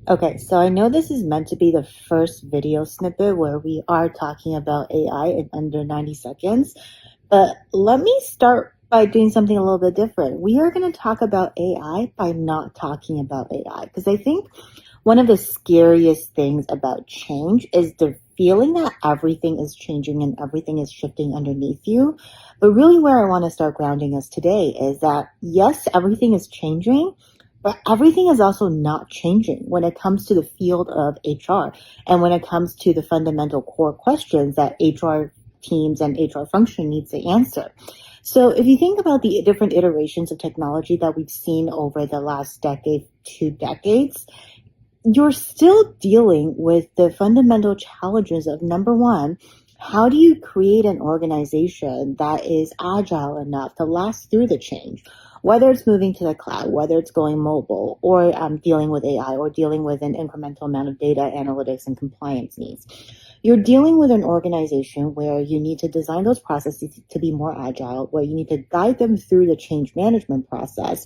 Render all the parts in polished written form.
Okay, so I know this is meant to be the first video snippet where we are talking about AI in under 90 seconds, but let me start by doing something a little bit different. We are going to talk about AI by not talking about AI because I think one of the scariest things about change is the feeling that everything is changing and everything is shifting underneath you. But really, where I want to start grounding us today is that yes, everything is changing, but everything is also not changing when it comes to the field of HR and when it comes to the fundamental core questions that HR teams and HR function needs to answer. So if you think about the different iterations of technology that we've seen over the last decade, 2 decades, you're still dealing with the fundamental challenges of number one, how do you create an organization that is agile enough to last through the change? Whether it's moving to the cloud, whether it's going mobile, or dealing with AI, or dealing with an incremental amount of data analytics and compliance needs. You're dealing with an organization where you need to design those processes to be more agile, where you need to guide them through the change management process,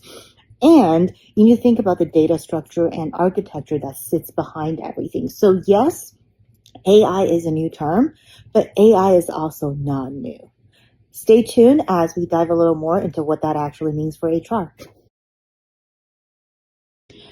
and you need to think about the data structure and architecture that sits behind everything. So yes, AI is a new term, but AI is also not new. Stay tuned as we dive a little more into what that actually means for HR.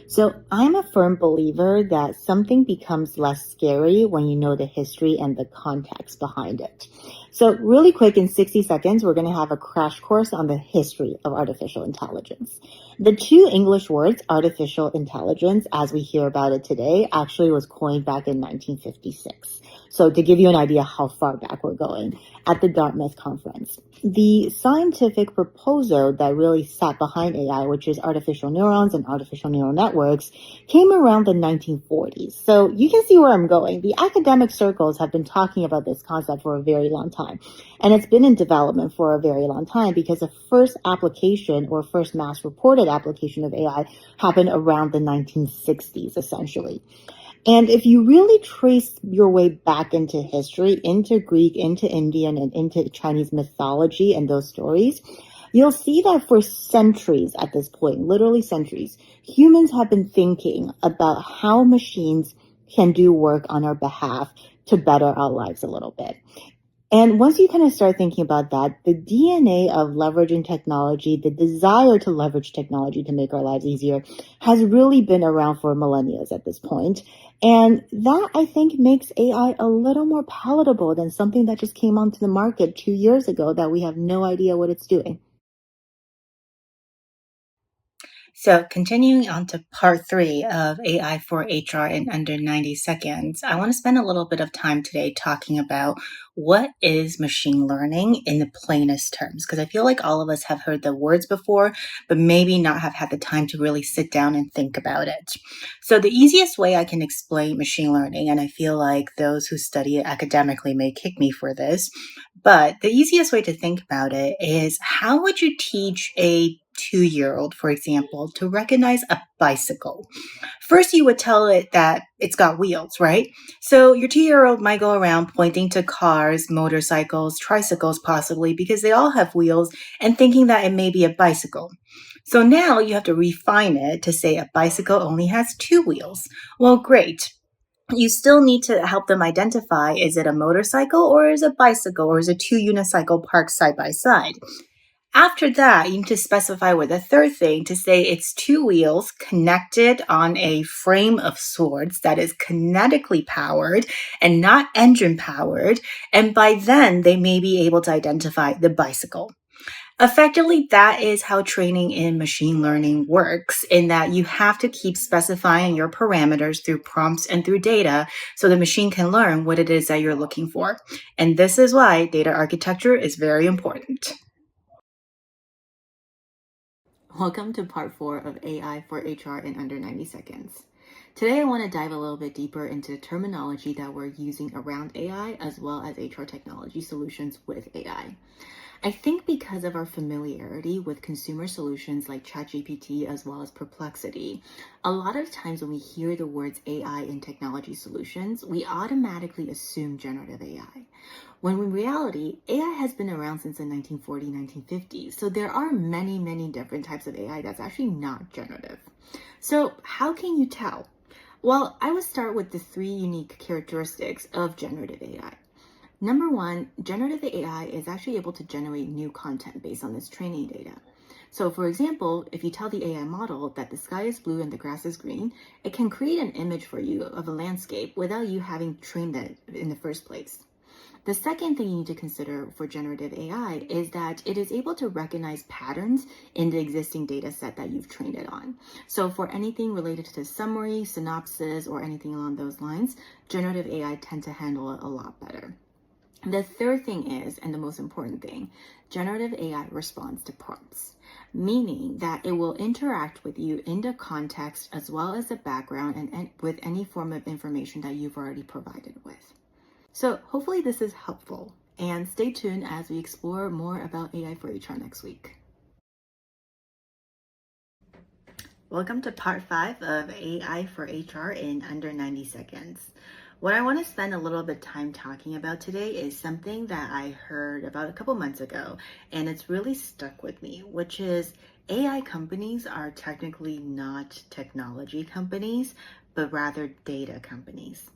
So I'm a firm believer that something becomes less scary when you know the history and the context behind it. So really quick, in 60 seconds, we're going to have a crash course on the history of artificial intelligence. The two English words, artificial intelligence, as we hear about it today, actually was coined back in 1956. So to give you an idea how far back we're going, at the Dartmouth conference. The scientific proposal that really sat behind AI, which is artificial neurons and artificial neural networks, came around the 1940s. So you can see where I'm going. The academic circles have been talking about this concept for a very long time. And it's been in development for a very long time because the first application or first mass reported application of AI happened around the 1960s, essentially. And if you really trace your way back into history, into Greek, into Indian, and into Chinese mythology and those stories, you'll see that for centuries at this point, literally centuries, humans have been thinking about how machines can do work on our behalf to better our lives a little bit. And once you kind of start thinking about that, the DNA of leveraging technology, the desire to leverage technology to make our lives easier has really been around for millennia at this point. And that, I think, makes AI a little more palatable than something that just came onto the market 2 years ago that we have no idea what it's doing. So, continuing on to part three of AI for HR in under 90 seconds, I want to spend a little bit of time today talking about what is machine learning in the plainest terms, because I feel like all of us have heard the words before, but maybe not have had the time to really sit down and think about it. So, the easiest way I can explain machine learning, and I feel like those who study it academically may kick me for this, but the easiest way to think about it is how would you teach a 2-year-old, for example, to recognize a bicycle? First, you would tell it that it's got wheels, right? So your 2-year-old might go around pointing to cars, motorcycles, tricycles, possibly, because they all have wheels and thinking that it may be a bicycle. So now you have to refine it to say a bicycle only has two wheels. Well, great. You still need to help them identify, is it a motorcycle or is it a bicycle or is it two unicycle parked side by side? After that, you need to specify with a third thing to say it's two wheels connected on a frame of sorts that is kinetically powered and not engine powered. And by then, they may be able to identify the bicycle. Effectively, that is how training in machine learning works, in that you have to keep specifying your parameters through prompts and through data so the machine can learn what it is that you're looking for. And this is why data architecture is very important. Welcome to part four of AI for HR in under 90 seconds. Today, I want to dive a little bit deeper into the terminology that we're using around AI as well as HR technology solutions with AI. I think because of our familiarity with consumer solutions like ChatGPT as well as Perplexity, a lot of times when we hear the words AI in technology solutions, we automatically assume generative AI. When in reality, AI has been around since the 1940s, 1950s. So there are many, many different types of AI that's actually not generative. So how can you tell? Well, I would start with the three unique characteristics of generative AI. Number one, generative AI is actually able to generate new content based on this training data. So, for example, if you tell the AI model that the sky is blue and the grass is green, it can create an image for you of a landscape without you having trained it in the first place. The second thing you need to consider for generative AI is that it is able to recognize patterns in the existing data set that you've trained it on. So for anything related to summary, synopsis, or anything along those lines, generative AI tend to handle it a lot better. The third thing is, and the most important thing, generative AI responds to prompts, meaning that it will interact with you in the context as well as the background and with any form of information that you've already provided with. So hopefully this is helpful, and stay tuned as we explore more about AI for HR next week. Welcome to part 5 of AI for HR in under 90 seconds. What I want to spend a little bit time talking about today is something that I heard about a couple months ago, and it's really stuck with me, which is AI companies are technically not technology companies, but rather data companies.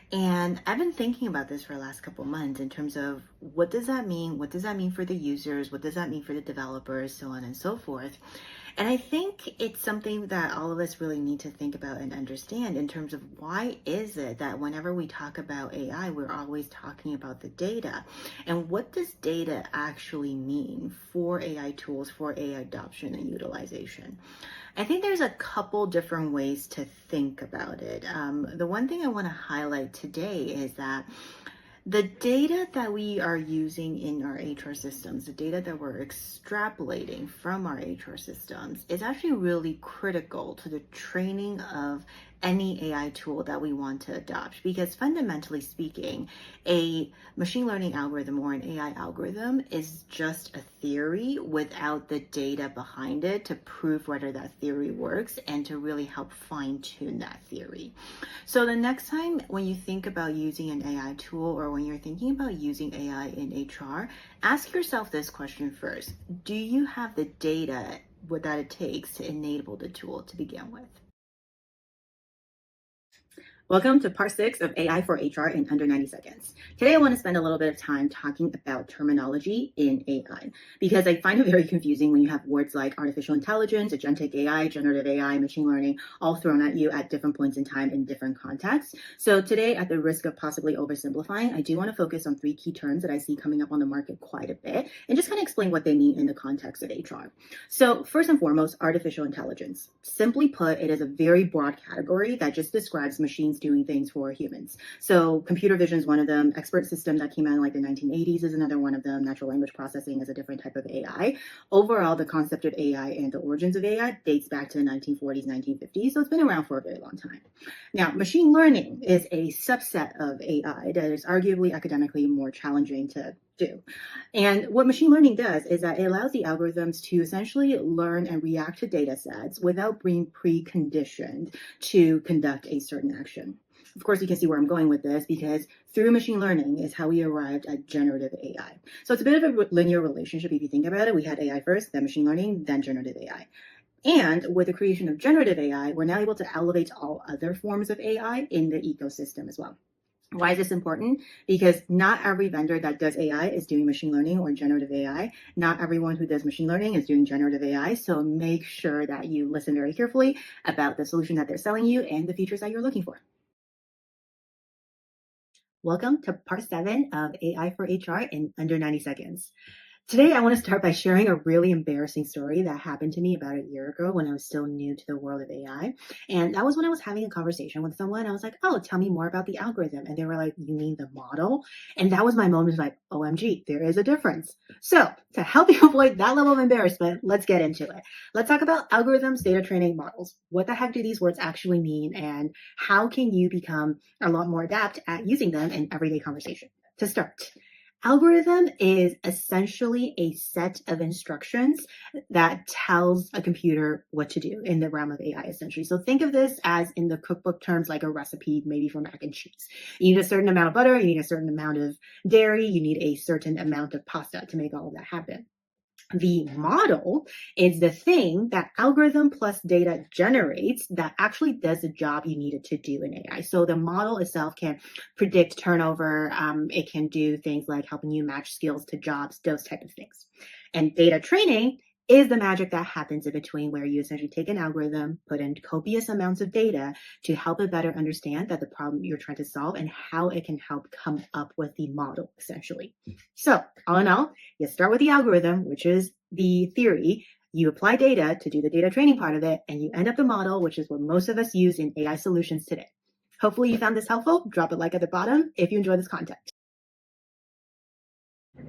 And I've been thinking about this for the last couple months in terms of what does that mean? What does that mean for the users? What does that mean for the developers? So on and so forth. And I think it's something that all of us really need to think about and understand in terms of why is it that whenever we talk about AI, we're always talking about the data. And what does data actually mean for AI tools, for AI adoption and utilization? I think there's a couple different ways to think about it. The one thing I want to highlight today is that the data that we are using in our HR systems, the data that we're extrapolating from our HR systems, is actually really critical to the training of any AI tool that we want to adopt. Because fundamentally speaking, a machine learning algorithm or an AI algorithm is just a theory without the data behind it to prove whether that theory works and to really help fine tune that theory. So the next time when you think about using an AI tool or when you're thinking about using AI in HR, ask yourself this question first. Do you have the data that it takes to enable the tool to begin with? Welcome to part 6 of AI for HR in under 90 seconds. Today, I want to spend a little bit of time talking about terminology in AI because I find it very confusing when you have words like artificial intelligence, agentic AI, generative AI, machine learning, all thrown at you at different points in time in different contexts. So today, at the risk of possibly oversimplifying, I do want to focus on 3 key terms that I see coming up on the market quite a bit and just kind of explain what they mean in the context of HR. So first and foremost, artificial intelligence. Simply put, it is a very broad category that just describes machines doing things for humans. So computer vision is one of them. Expert system that came out in like the 1980s is another one of them. Natural language processing is a different type of AI. Overall, the concept of AI and the origins of AI dates back to the 1940s, 1950s. So it's been around for a very long time. Now, machine learning is a subset of AI that is arguably academically more challenging to do. And what machine learning does is that it allows the algorithms to essentially learn and react to data sets without being preconditioned to conduct a certain action. Of course, you can see where I'm going with this because through machine learning is how we arrived at generative AI. So it's a bit of a linear relationship if you think about it. We had AI first, then machine learning, then generative AI. And with the creation of generative AI, we're now able to elevate all other forms of AI in the ecosystem as well. Why is this important? Because not every vendor that does AI is doing machine learning or generative AI. Not everyone who does machine learning is doing generative AI. So make sure that you listen very carefully about the solution that they're selling you and the features that you're looking for. Welcome to part 7 of AI for HR in under 90 seconds. Today, I want to start by sharing a really embarrassing story that happened to me about a year ago when I was still new to the world of AI. And that was when I was having a conversation with someone. I was like, oh, tell me more about the algorithm. And they were like, you mean the model? And that was my moment like, OMG, there is a difference. So to help you avoid that level of embarrassment, let's get into it. Let's talk about algorithms, data training, models. What the heck do these words actually mean? And how can you become a lot more adept at using them in everyday conversation? To start, algorithm is essentially a set of instructions that tells a computer what to do in the realm of AI, essentially. So think of this as in the cookbook terms, like a recipe, maybe for mac and cheese. You need a certain amount of butter, you need a certain amount of dairy, you need a certain amount of pasta to make all of that happen. The model is the thing that algorithm plus data generates that actually does the job you need it to do in AI. So the model itself can predict turnover. It can do things like helping you match skills to jobs, those type of things. And data training is the magic that happens in between, where you essentially take an algorithm, put in copious amounts of data to help it better understand that the problem you're trying to solve and how it can help come up with the model, essentially. So all in all, you start with the algorithm, which is the theory. You apply data to do the data training part of it, and you end up the model, which is what most of us use in AI solutions today. Hopefully you found this helpful. Drop a like at the bottom if you enjoy this content.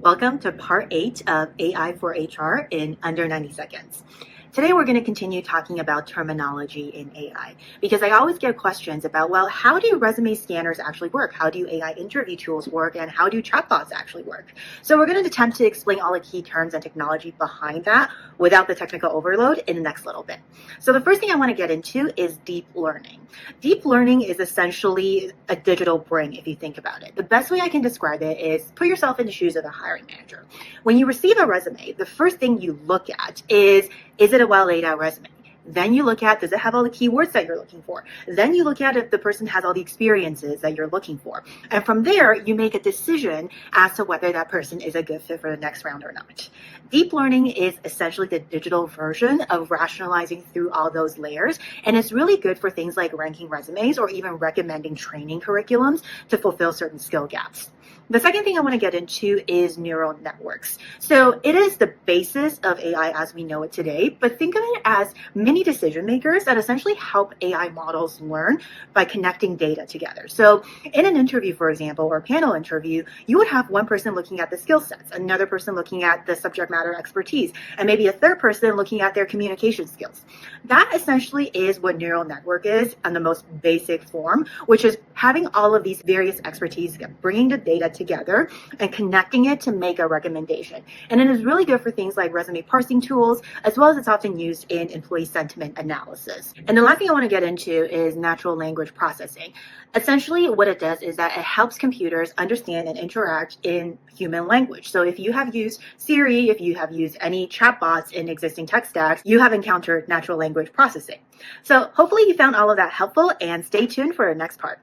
Welcome to part 8 of AI for HR in under 90 seconds. Today we're going to continue talking about terminology in AI, because I always get questions about, well, how do resume scanners actually work? How do AI interview tools work? And how do chatbots actually work? So we're going to attempt to explain all the key terms and technology behind that without the technical overload in the next little bit. So the first thing I want to get into is deep learning. Deep learning is essentially a digital brain, if you think about it. The best way I can describe it is put yourself in the shoes of the hiring manager. When you receive a resume, the first thing you look at is it a well laid out resume? Then you look at, does it have all the keywords that you're looking for? Then you look at if the person has all the experiences that you're looking for. And from there, you make a decision as to whether that person is a good fit for the next round or not. Deep learning is essentially the digital version of rationalizing through all those layers. And it's really good for things like ranking resumes or even recommending training curriculums to fulfill certain skill gaps. The second thing I want to get into is neural networks. So it is the basis of AI as we know it today, but think of it as mini decision makers that essentially help AI models learn by connecting data together. So in an interview, for example, or a panel interview, you would have one person looking at the skill sets, another person looking at the subject matter expertise, and maybe a third person looking at their communication skills. That essentially is what neural network is on the most basic form, which is having all of these various expertise, bringing the data together and connecting it to make a recommendation. And it is really good for things like resume parsing tools, as well as it's often used in employee sentiment analysis. And the last thing I want to get into is natural language processing. Essentially, what it does is that it helps computers understand and interact in human language. So if you have used Siri, if you have used any chatbots in existing tech stacks, you have encountered natural language processing. So hopefully you found all of that helpful, and stay tuned for the next part.